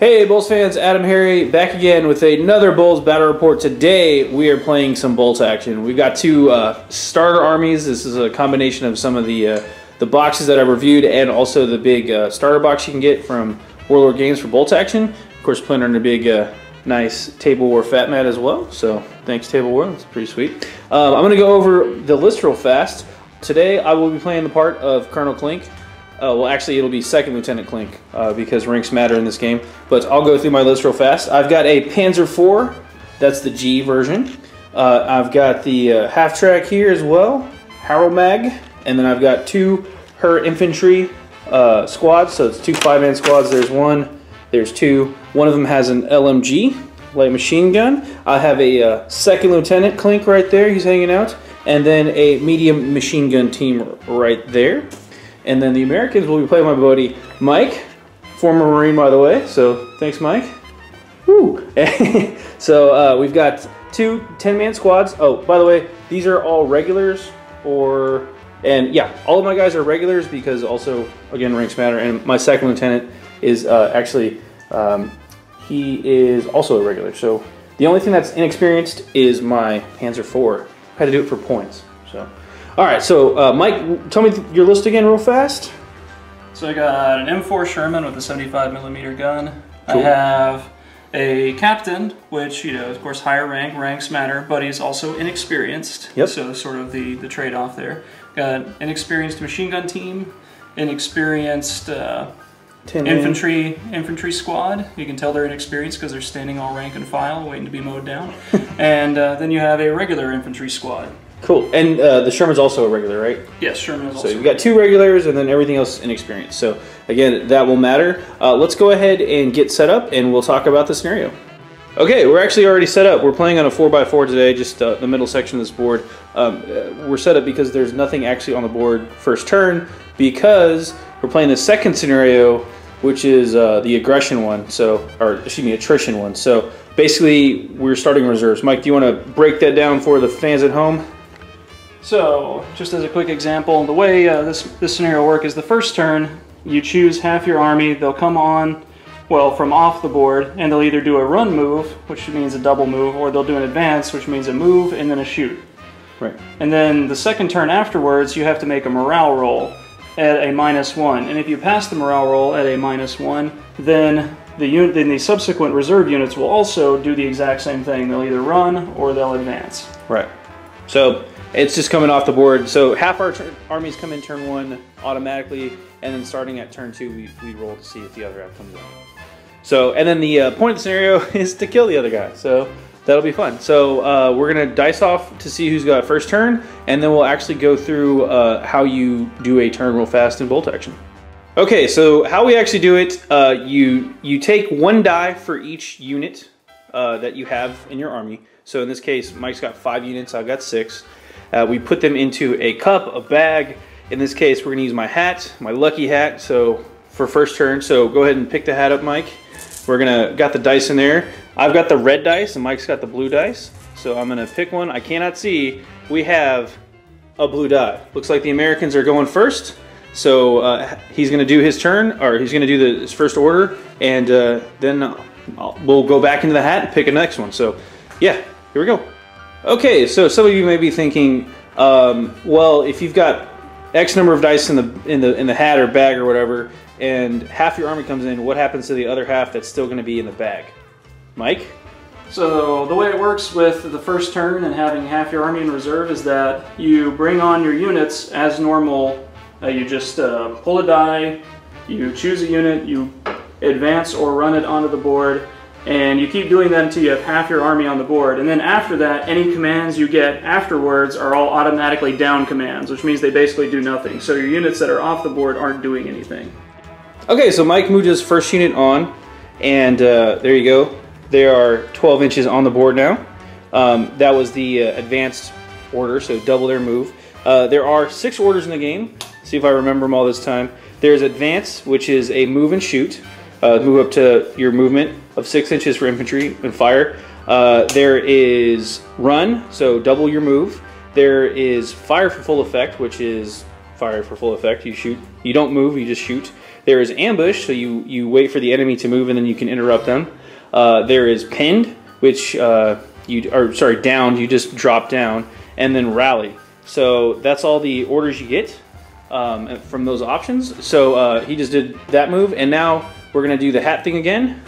Hey BoLS fans, AdamHarry back again with another BoLS Battle Report. Today we are playing some BoLS action. We've got two starter armies. This is a combination of some of the boxes that I reviewed and also the big starter box you can get from Warlord Games for BoLS action. Of course, playing on a big nice Table War fat mat as well. So thanks Table War, that's pretty sweet. I'm going to go over the list real fast. Today I will be playing the part of Colonel Clink. Well, actually, it'll be Second Lieutenant Clink because ranks matter in this game. But I'll go through my list real fast. I've got a Panzer IV, that's the G version. I've got the half-track here as well, Harrow Mag. And then I've got two Her Infantry squads, so it's two 5-man squads. There's one, there's two. One of them has an LMG, light machine gun. I have a Second Lieutenant Clink right there, he's hanging out. And then a medium machine gun team right there. And then the Americans will be playing my buddy Mike, former Marine by the way, so thanks Mike. Woo! So we've got two 10-man squads. Oh, by the way, these are all regulars, and yeah, all of my guys are regulars because also, again, ranks matter, and my Second Lieutenant is actually, he is also a regular. So the only thing that's inexperienced is my Panzer IV. I had to do it for points, so. All right, so Mike, tell me your list again real fast. So I got an M4 Sherman with a 75mm gun. Cool. I have a captain, which, you know, of course, higher ranks matter, but he's also inexperienced. Yep. So sort of the trade-off there. Got an inexperienced machine gun team, inexperienced infantry squad. You can tell they're inexperienced because they're standing all rank and file, waiting to be mowed down. And then you have a regular infantry squad. Cool, and the Sherman's also a regular, right? Yes, Sherman is also. So you've got two regulars and then everything else inexperienced. So again, that will matter. Let's go ahead and get set up and we'll talk about the scenario. Okay, we're actually already set up. We're playing on a 4x4 today, just the middle section of this board. We're set up because there's nothing actually on the board first turn because we're playing the second scenario, which is the aggression one, so, or excuse me, attrition one. So basically, we're starting reserves. Mike, do you want to break that down for the fans at home? So, just as a quick example, the way this scenario will work is the first turn, you choose half your army, they'll come on, well, from off the board, and they'll either do a run move, which means a double move, or they'll do an advance, which means a move and then a shoot. Right. And then the second turn afterwards, you have to make a morale roll at a -1. And if you pass the morale roll at a -1, then the subsequent reserve units will also do the exact same thing. They'll either run or they'll advance. Right. So it's just coming off the board. So half our armies come in turn 1 automatically, and then starting at turn 2, we roll to see if the other half comes in. So, and then the point of the scenario is to kill the other guy. So that'll be fun. So we're gonna dice off to see who's got first turn, and then we'll actually go through how you do a turn real fast in bolt action. Okay, so how we actually do it, you take 1 die for each unit that you have in your army. So in this case, Mike's got 5 units, I've got 6. We put them into a cup, a bag. In this case, we're gonna use my hat, my lucky hat, so for first turn. So go ahead and pick the hat up, Mike. Got the dice in there. I've got the red dice and Mike's got the blue dice. So I'm gonna pick one. I cannot see. We have a blue die. Looks like the Americans are going first. So he's gonna do his turn, or he's gonna do his first order, and then we'll go back into the hat and pick a next one. So yeah, here we go. Okay, so some of you may be thinking, well, if you've got X number of dice in the hat or bag or whatever, and half your army comes in, what happens to the other half that's still going to be in the bag? Mike? So the way it works with the first turn and having half your army in reserve is that you bring on your units as normal. You just pull a die, you choose a unit, you advance or run it onto the board, and you keep doing that until you have half your army on the board. And then after that, any commands you get afterwards are all automatically down commands, which means they basically do nothing. So your units that are off the board aren't doing anything. Okay, so Mike moved his first unit on, and there you go. They are 12 inches on the board now. That was the advanced order, so double their move. There are 6 orders in the game. See if I remember them all this time. There's advance, which is a move and shoot. Move up to your movement of 6 inches for infantry and fire. There is run, so double your move. There is fire for full effect, which is fire for full effect. You shoot. You don't move, you just shoot. There is ambush, so you wait for the enemy to move and then you can interrupt them. There is pinned, which downed, you just drop down, and then rally. So that's all the orders you get from those options. So he just did that move, and now we're gonna do the hat thing again.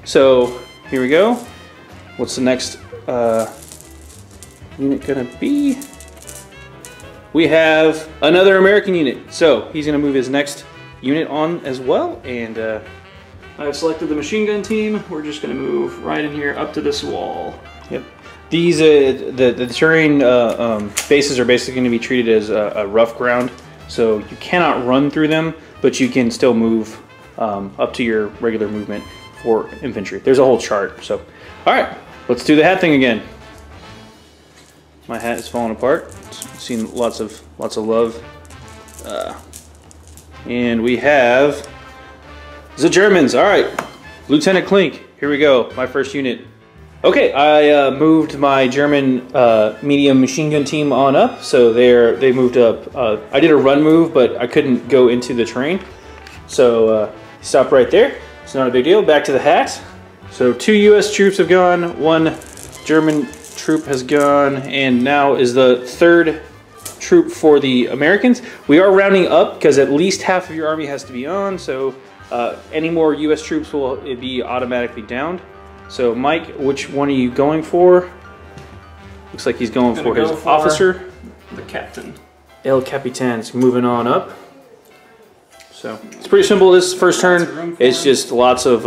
So here we go. What's the next unit gonna be? We have another American unit. So he's gonna move his next unit on as well, and I've selected the machine gun team. We're just gonna move right in here up to this wall. Yep. These the terrain bases are basically going to be treated as a rough ground, so you cannot run through them, but you can still move up to your regular movement for infantry. There's a whole chart. So, all right, let's do the hat thing again. My hat is falling apart. It's seen lots of love, and we have the Germans. All right, Lieutenant Klink. Here we go. My first unit. Okay, I moved my German medium machine gun team on up, so they moved up. I did a run move, but I couldn't go into the terrain, so stop right there. It's not a big deal. Back to the hat. So 2 U.S. troops have gone, 1 German troop has gone, and now is the 3rd troop for the Americans. We are rounding up because at least half of your army has to be on, so any more U.S. troops will be automatically downed. So Mike, which one are you going for? Looks like he's going for his officer. The captain. El Capitan's moving on up. So it's pretty simple. This first turn, it's just lots of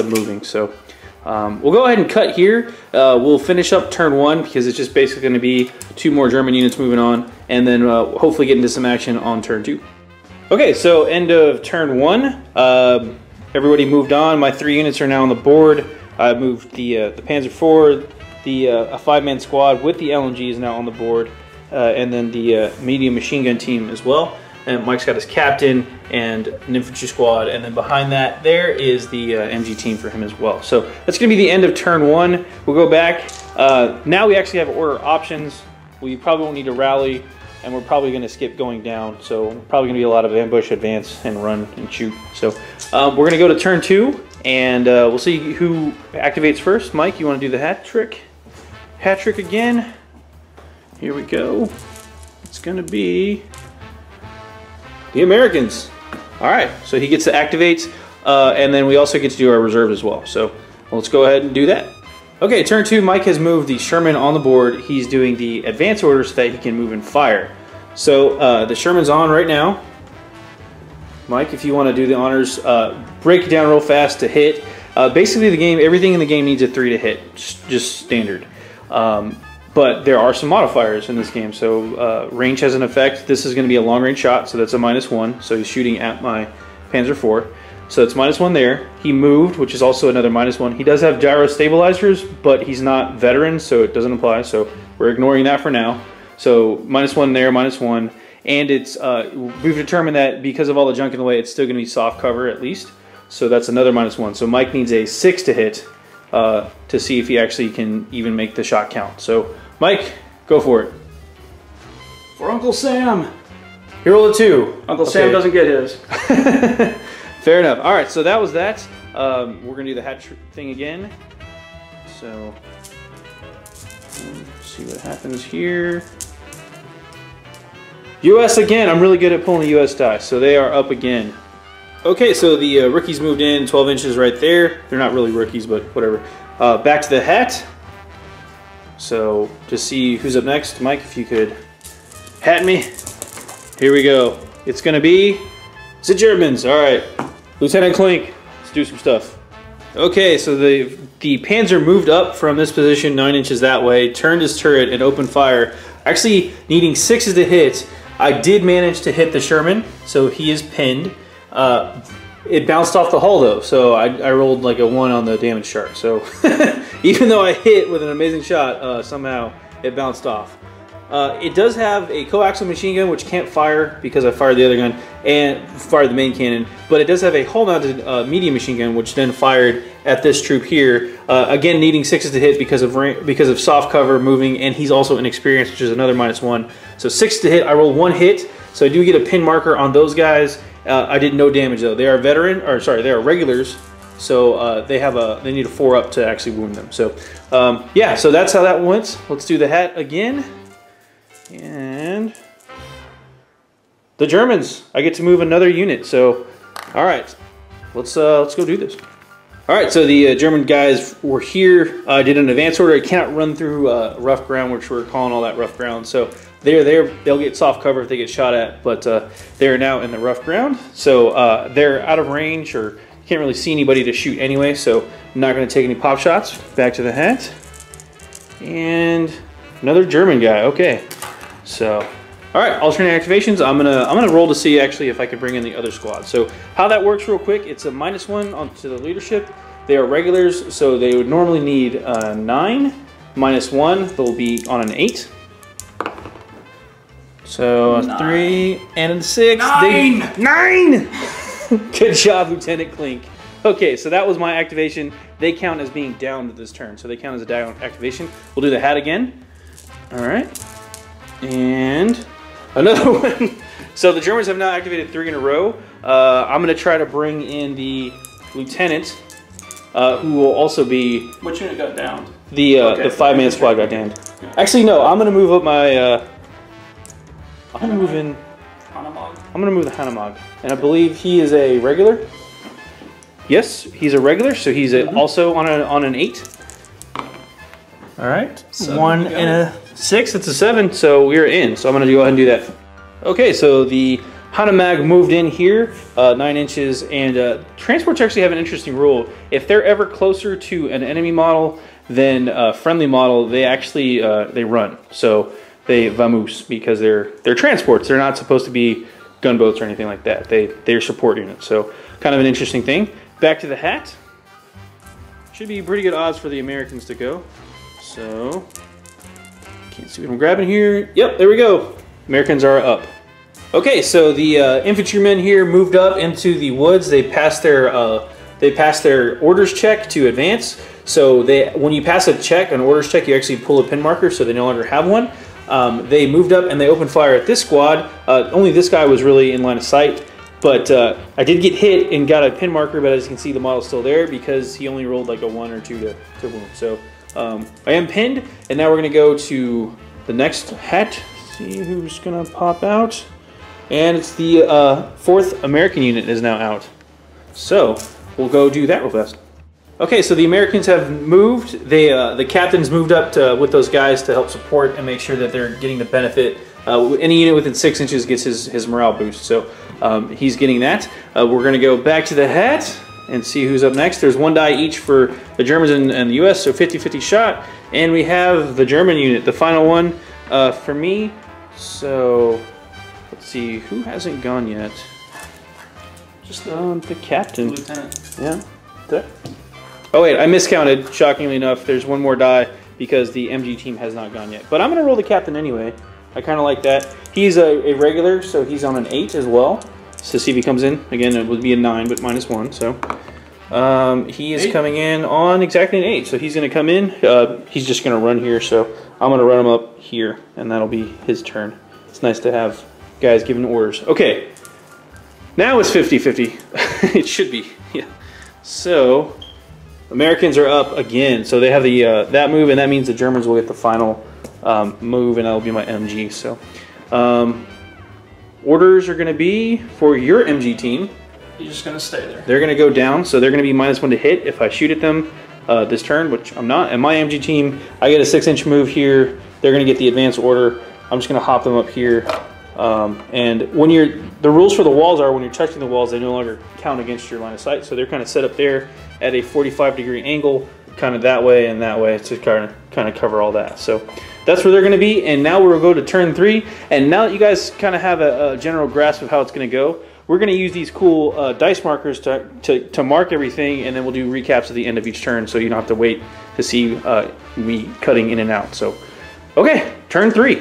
moving. So we'll go ahead and cut here. We'll finish up turn 1 because it's just basically going to be 2 more German units moving on, and then hopefully get into some action on turn 2. Okay, so end of turn 1. Everybody moved on. My 3 units are now on the board. I moved the Panzer IV, a 5-man squad with the LMG is now on the board, and then the medium machine gun team as well. And Mike's got his captain and an infantry squad, and then behind that there is the MG team for him as well. So that's going to be the end of turn 1. We'll go back. Now we actually have order options. We probably won't need to rally, and we're probably going to skip going down. So probably going to be a lot of ambush, advance, and run and shoot. So we're going to go to turn 2. And we'll see who activates first. Mike, you want to do the hat trick? Hat trick again. Here we go. It's going to be the Americans. All right, so he gets to activate, and then we also get to do our reserve as well. So let's go ahead and do that. Okay, turn 2, Mike has moved the Sherman on the board. He's doing the advance order so that he can move and fire. So the Sherman's on right now. Mike, if you want to do the honors, break it down real fast to hit. Basically, the game, everything in the game needs a 3 to hit, just standard. But there are some modifiers in this game. So range has an effect. This is going to be a long-range shot, so that's a -1. So he's shooting at my Panzer IV. So it's -1 there. He moved, which is also another -1. He does have gyro stabilizers, but he's not veteran, so it doesn't apply. So we're ignoring that for now. So -1 there, -1. And it's we've determined that because of all the junk in the way, it's still going to be soft cover at least. So that's another -1. So Mike needs a 6 to hit to see if he actually can even make the shot count. So Mike, go for it. For Uncle Sam. You roll a 2. Uncle Sam doesn't get his. Fair enough. All right, so that was that. We're going to do the hat thing again. So let's see what happens here. US again. I'm really good at pulling the US die, so they are up again. Okay, so the rookies moved in 12 inches right there. They're not really rookies, but whatever. Back to the hat. So just see who's up next. Mike, if you could hat me. Here we go. It's going to be the Germans. All right, Lieutenant Klink, let's do some stuff. Okay, so the Panzer moved up from this position 9 inches that way, turned his turret and opened fire. Actually needing 6s to hit. I did manage to hit the Sherman, so he is pinned. It bounced off the hull though, so I rolled like a 1 on the damage chart. So even though I hit with an amazing shot, somehow it bounced off. It does have a coaxial machine gun, which can't fire because I fired the other gun and fired the main cannon, but it does have a hull-mounted medium machine gun, which then fired at this troop here. Again, needing 6s to hit because of soft cover moving, and he's also inexperienced, which is another -1. So 6 to hit. I rolled 1 hit, So I do get a pin marker on those guys. I did no damage though. They are they are regulars. So they need a 4-up to actually wound them. So yeah, so that's how that went. Let's do the hat again. And the Germans, I get to move another unit. So all right, let's go do this. All right, so the German guys were here. I did an advance order. I cannot run through rough ground, which we're calling all that rough ground. So they'll get soft cover if they get shot at, but they're now in the rough ground. So they're out of range, or can't really see anybody to shoot anyway. So I'm not going to take any pop shots. Back to the hat, and another German guy. Okay, so. All right, alternate activations. I'm gonna roll to see actually if I can bring in the other squad. So how that works real quick, it's a -1 onto the leadership. They are regulars, so they would normally need 9. -1, they'll be on an 8. So 3 and a 6. 9! Good job, Lieutenant Klink. Okay, so that was my activation. They count as being down this turn, so they count as a down activation. We'll do the hat again. All right, and another one. So the Germans have now activated 3 in a row. I'm going to try to bring in the lieutenant, who will also be... Which unit got downed? The 5-man squad got downed. Actually, no, I'm going to move up my... I'm going to move in... Hanamag? I'm going to move the Hanamag. And I believe he is a regular. Yes, he's a regular, so he's also on an 8. All right, 1 and a 6, it's a 7, so we're in. So I'm gonna go ahead and do that. Okay, so the Hanamag moved in here, 9 inches, and transports actually have an interesting rule. If they're ever closer to an enemy model than a friendly model, they actually, they run. So they vamoose, because they're transports. They're not supposed to be gunboats or anything like that. They're support units, so kind of an interesting thing. Back to the hat. Should be pretty good odds for the Americans to go. So, can't see what I'm grabbing here. Yep, there we go. Americans are up. Okay, so the infantrymen here moved up into the woods. They passed their orders check to advance. So when you pass a check, an orders check, you actually pull a pin marker, so they no longer have one. They moved up and they opened fire at this squad. Only this guy was really in line of sight. But I did get hit and got a pin marker, but as you can see, the model's still there because he only rolled like a 1 or 2 to wound. So I am pinned, and now we're going to go to the next hat. See who's going to pop out. And it's the 4th American unit is now out. So we'll go do that real fast. Okay, so the Americans have moved. The captain's moved up with those guys to help support and make sure that they're getting the benefit. Any unit within 6 inches gets his morale boost. So he's getting that. We're going to go back to the hat and see who's up next. There's 1 die each for the Germans and the US, so 50-50 shot. And we have the German unit, the final one for me. So let's see, who hasn't gone yet? Just the captain. The lieutenant. Yeah. There. Oh wait, I miscounted, shockingly enough. There's 1 more die because the MG team has not gone yet. But I'm going to roll the captain anyway. I kind of like that. He's a regular, so he's on an 8 as well. So see if he comes in. Again, it would be a 9, but -1. So he is 8. Coming in on exactly an 8. So he's going to come in. He's just going to run here. So I'm going to run him up here, and that'll be his turn. It's nice to have guys giving orders. Okay. Now it's 50-50. It should be. Yeah. So Americans are up again. So they have the that move, and that means the Germans will get the final move, and that'll be my MG. So orders are going to be for your MG team. You're just going to stay there. They're going to go down, so they're going to be -1 to hit if I shoot at them this turn, which I'm not. And my MG team, I get a 6-inch move here. They're going to get the advance order. I'm just going to hop them up here. And when the rules for the walls are when you're touching the walls, they no longer count against your line of sight. So they're kind of set up there at a 45-degree angle, kind of that way and that way to kind of cover all that. So that's where they're going to be. And now we'll go to turn 3. And now that you guys kind of have a general grasp of how it's going to go, we're going to use these cool dice markers to mark everything, and then we'll do recaps at the end of each turn, so you don't have to wait to see me cutting in and out. So, okay, turn 3.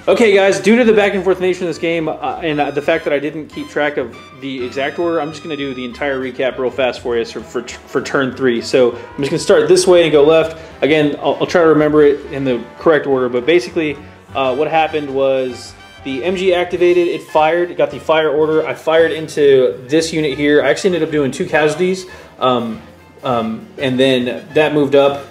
Okay, guys, due to the back and forth nature of this game and the fact that I didn't keep track of the exact order, I'm just going to do the entire recap real fast for you for turn 3. So I'm just going to start this way and go left. Again, I'll try to remember it in the correct order, but basically what happened was The MG activated, it fired, it got the fire order. I fired into this unit here. I actually ended up doing 2 casualties, and then that moved up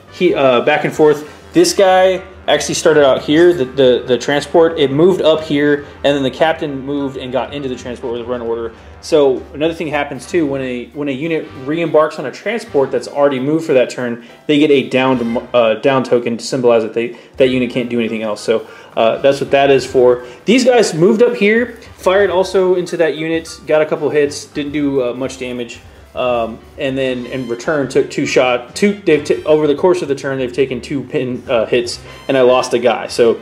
back and forth. This guy actually started out here, the transport. It moved up here, and then the captain moved and got into the transport with a run order. So another thing happens too, when a unit re-embarks on a transport that's already moved for that turn, they get a down token to symbolize that that unit can't do anything else. So that's what that is for. These guys moved up here, fired also into that unit, got a couple hits, didn't do much damage. And then in return took 2 shots. Over the course of the turn, they've taken 2 pin hits, and I lost a guy. So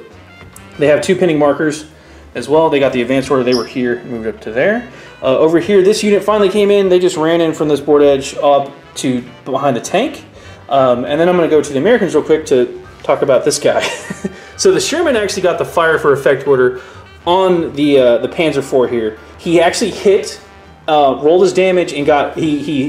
they have 2 pinning markers as well. They got the advance order. They were here, moved up to there. Over here, this unit finally came in. They just ran in from this board edge up to behind the tank. And then I'm going to go to the Americans real quick to talk about this guy. So the Sherman actually got the fire for effect order on the Panzer IV here. He actually hit. Rolled his damage and he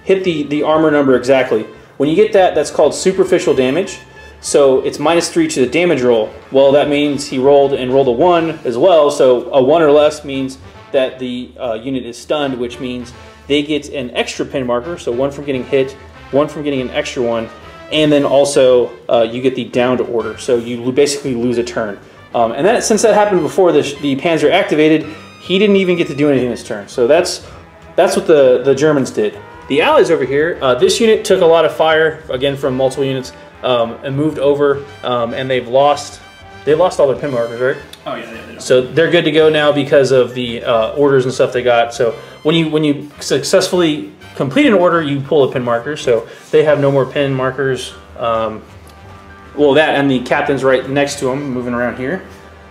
hit the armor number exactly. When you get that, that's called superficial damage. So it's -3 to the damage roll. Well, that means he rolled a 1 as well. So a 1 or less means that the unit is stunned, which means they get an extra pin marker. So 1 from getting hit, 1 from getting an extra 1, and then also you get the downed order. So you basically lose a turn. And since that happened before the Panzer activated, he didn't even get to do anything this turn. So that's what the Germans did. The Allies over here, this unit took a lot of fire, again from multiple units, and moved over, and they lost all their pin markers, right? Oh yeah, they do. So they're good to go now because of the orders and stuff they got. So when you successfully complete an order, you pull a pin marker. So they have no more pin markers. Well, that and the captain's right next to them, moving around here.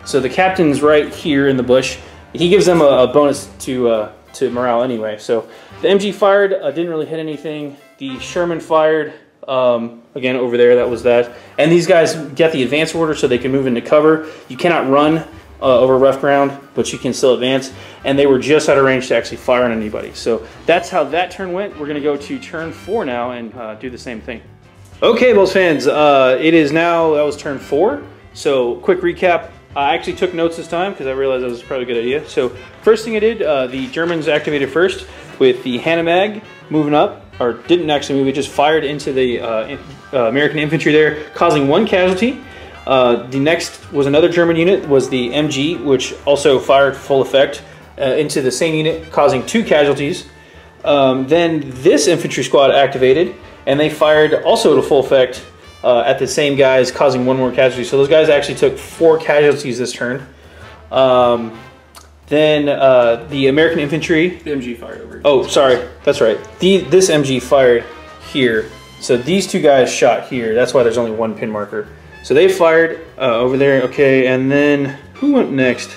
So the captain's right here in the bush. He gives them a bonus to morale anyway. So the MG fired, didn't really hit anything. The Sherman fired, again over there, that was that. And these guys get the advance order so they can move into cover. You cannot run over rough ground, but you can still advance. And they were just out of range to actually fire on anybody. So that's how that turn went. We're gonna go to turn 4 now and do the same thing. Okay, BoLS fans, it is now, that was turn 4. So quick recap. I actually took notes this time because I realized that was probably a good idea. So first thing I did, the Germans activated first with the Hanomag moving up, or didn't actually move, it just fired into the American infantry there, causing 1 casualty. The next was another German unit, was the MG, which also fired full effect into the same unit, causing 2 casualties. Then this infantry squad activated, and they fired also to full effect at the same guys, causing 1 more casualty. So those guys actually took 4 casualties this turn. Then the American infantry... The MG fired over here. Oh, sorry. That's right. This MG fired here. So these 2 guys shot here. That's why there's only 1 pin marker. So they fired over there. Okay, and then who went next?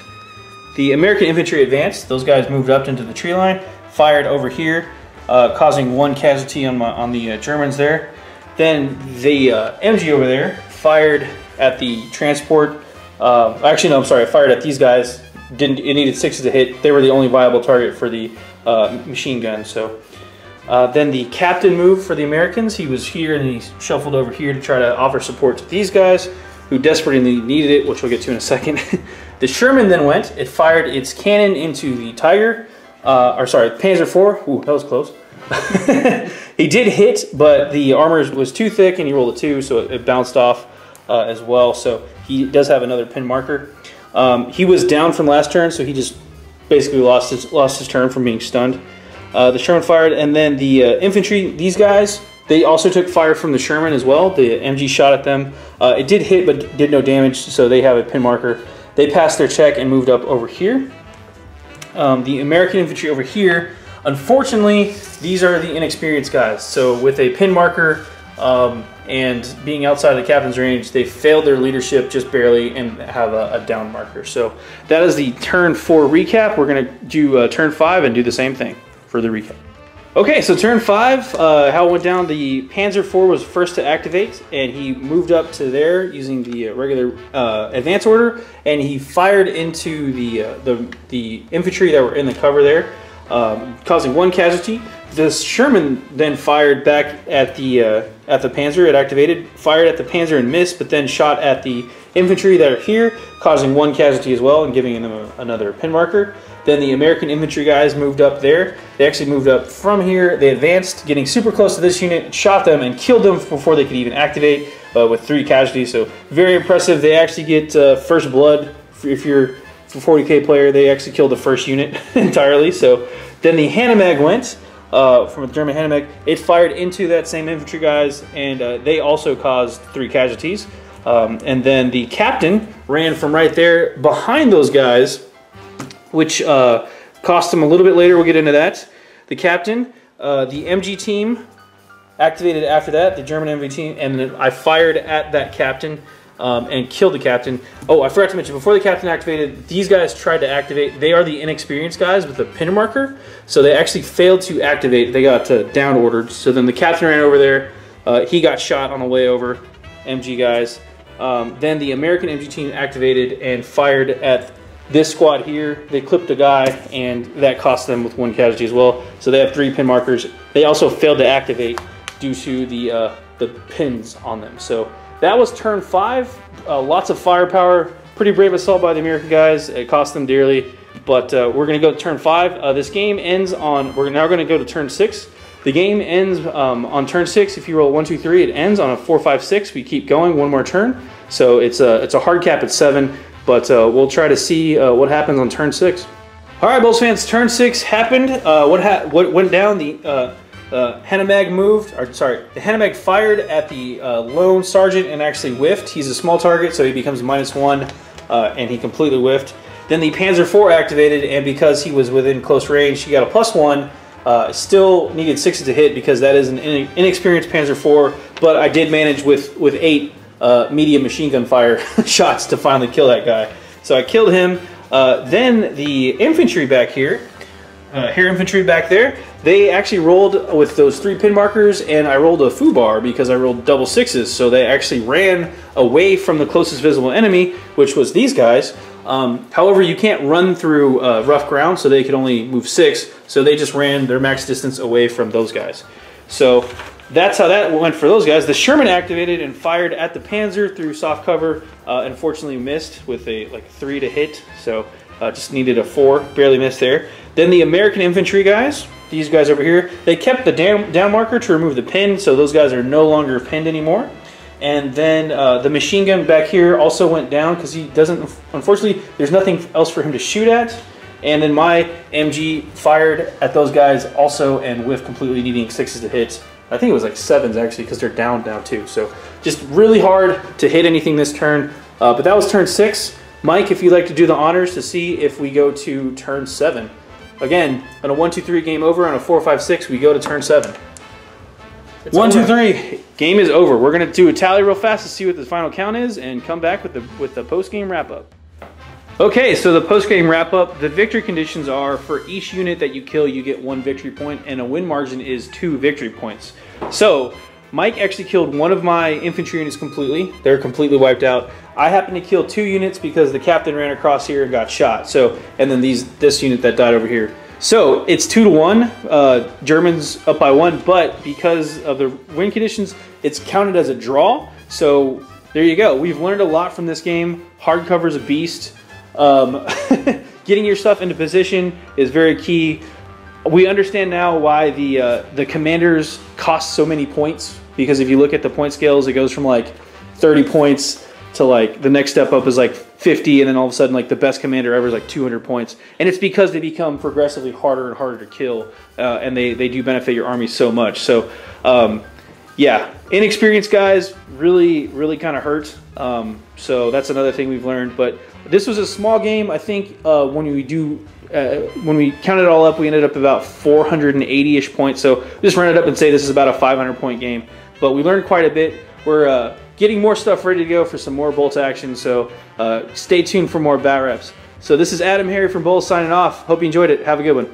The American infantry advanced. Those guys moved up into the tree line, fired over here, causing 1 casualty on the Germans there. Then the MG over there fired at the transport. Actually, no, I'm sorry. I fired at these guys. It needed 6 to hit. They were the only viable target for the machine gun. So then the captain moved for the Americans. He was here and he shuffled over here to try to offer support to these guys who desperately needed it, which we'll get to in a second. The Sherman then went. It fired its cannon into the Tiger. Panzer IV. Ooh, that was close. He did hit, but the armor was too thick and he rolled a 2, so it bounced off as well. So he does have another pin marker. He was down from last turn, so he just basically lost his turn from being stunned. The Sherman fired, and then the infantry, these guys, they also took fire from the Sherman as well. The MG shot at them. It did hit, but did no damage, so they have a pin marker. They passed their check and moved up over here. The American infantry over here, unfortunately, these are the inexperienced guys. So with a pin marker and being outside the captain's range, they failed their leadership just barely and have a down marker. So that is the turn 4 recap. We're going to do turn 5 and do the same thing for the recap. Okay, so turn 5, how it went down, the Panzer IV was first to activate, and he moved up to there using the regular advance order, and he fired into the infantry that were in the cover there. causing 1 casualty. The Sherman then fired back at the Panzer. It activated, fired at the Panzer and missed, but then shot at the infantry that are here, causing 1 casualty as well and giving them another pin marker. Then the American infantry guys moved up there. They actually moved up from here. They advanced, getting super close to this unit, shot them and killed them before they could even activate with 3 casualties. So very impressive. They actually get first blood. If you're a 40k player, they actually killed the first unit entirely. So then the Hanomag went. From a German Hanomag, it fired into that same infantry guys, and they also caused 3 casualties. And then the captain ran from right there behind those guys, which cost him a little bit later. We'll get into that. The captain, the MG team activated after that, the German MG team, and then I fired at that captain and killed the captain. Oh, I forgot to mention, before the captain activated, these guys tried to activate. They are the inexperienced guys with the pin marker, so they actually failed to activate. They got down ordered. So then the captain ran over there. He got shot on the way over, MG guys. Then the American MG team activated and fired at this squad here. They clipped a guy, and that cost them with 1 casualty as well. So they have 3 pin markers. They also failed to activate due to the pins on them. So that was turn 5. Lots of firepower. Pretty brave assault by the American guys. It cost them dearly, but we're going to go to turn 5. This game ends on. We're now going to go to turn 6. The game ends on turn 6. If you roll 1, 2, 3, it ends on a 4, 5, 6. We keep going 1 more turn. So it's a hard cap at 7, but we'll try to see what happens on turn 6. All right, BoLS fans, turn 6 happened. What went down? The Hanomag moved, or sorry, the Hanomag fired at the lone sergeant and actually whiffed. He's a small target, so he becomes -1, and he completely whiffed. Then the Panzer IV activated, and because he was within close range, he got a +1. Still needed 6 to hit because that is an inexperienced Panzer IV, but I did manage with 8 medium machine gun fire shots to finally kill that guy. So I killed him. Then the infantry back here, hair infantry back there, they actually rolled with those 3 pin markers, and I rolled a foobar because I rolled double 6s, so they actually ran away from the closest visible enemy, which was these guys. However, you can't run through rough ground, so they could only move 6, so they just ran their max distance away from those guys. So that's how that went for those guys. The Sherman activated and fired at the Panzer through soft cover. Unfortunately missed with a 3 to hit, so just needed a 4, barely missed there. Then the American infantry guys, these guys over here, they kept the down marker to remove the pin, so those guys are no longer pinned anymore. And then the machine gun back here also went down because he doesn't, unfortunately, there's nothing else for him to shoot at. And then my MG fired at those guys also and whiffed completely, needing 6s to hit. I think it was like 7s actually because they're down now too. So just really hard to hit anything this turn. But that was turn 6. Mike, if you'd like to do the honors to see if we go to turn 7. Again, on a 1, 2, 3 game over, on a 4, 5, 6, we go to turn 7. It's 1, 2, 3. Game is over. We're going to do a tally real fast to see what the final count is and come back with the post-game wrap-up. Okay, so the post-game wrap-up, the victory conditions are for each unit that you kill, you get 1 victory point, and a win margin is 2 victory points. So Mike actually killed 1 of my infantry units completely. They're completely wiped out. I happened to kill 2 units because the captain ran across here and got shot. So, and then this unit that died over here. So it's 2 to 1. Germans up by 1, but because of the win conditions, it's counted as a draw. So there you go. We've learned a lot from this game. Hardcover's a beast. Getting your stuff into position is very key. We understand now why the commanders cost so many points, because if you look at the point scales, it goes from like 30 points to like the next step up is like 50, and then all of a sudden like the best commander ever is like 200 points. And it's because they become progressively harder and harder to kill, and they do benefit your army so much. So yeah, inexperienced guys really kind of hurt. So that's another thing we've learned. But this was a small game. I think when we counted it all up, we ended up about 480-ish points. So just run it up and say this is about a 500-point game. But we learned quite a bit. We're getting more stuff ready to go for some more BoLS action. So stay tuned for more bat reps. So this is AdamHarry from BoLS signing off. Hope you enjoyed it. Have a good one.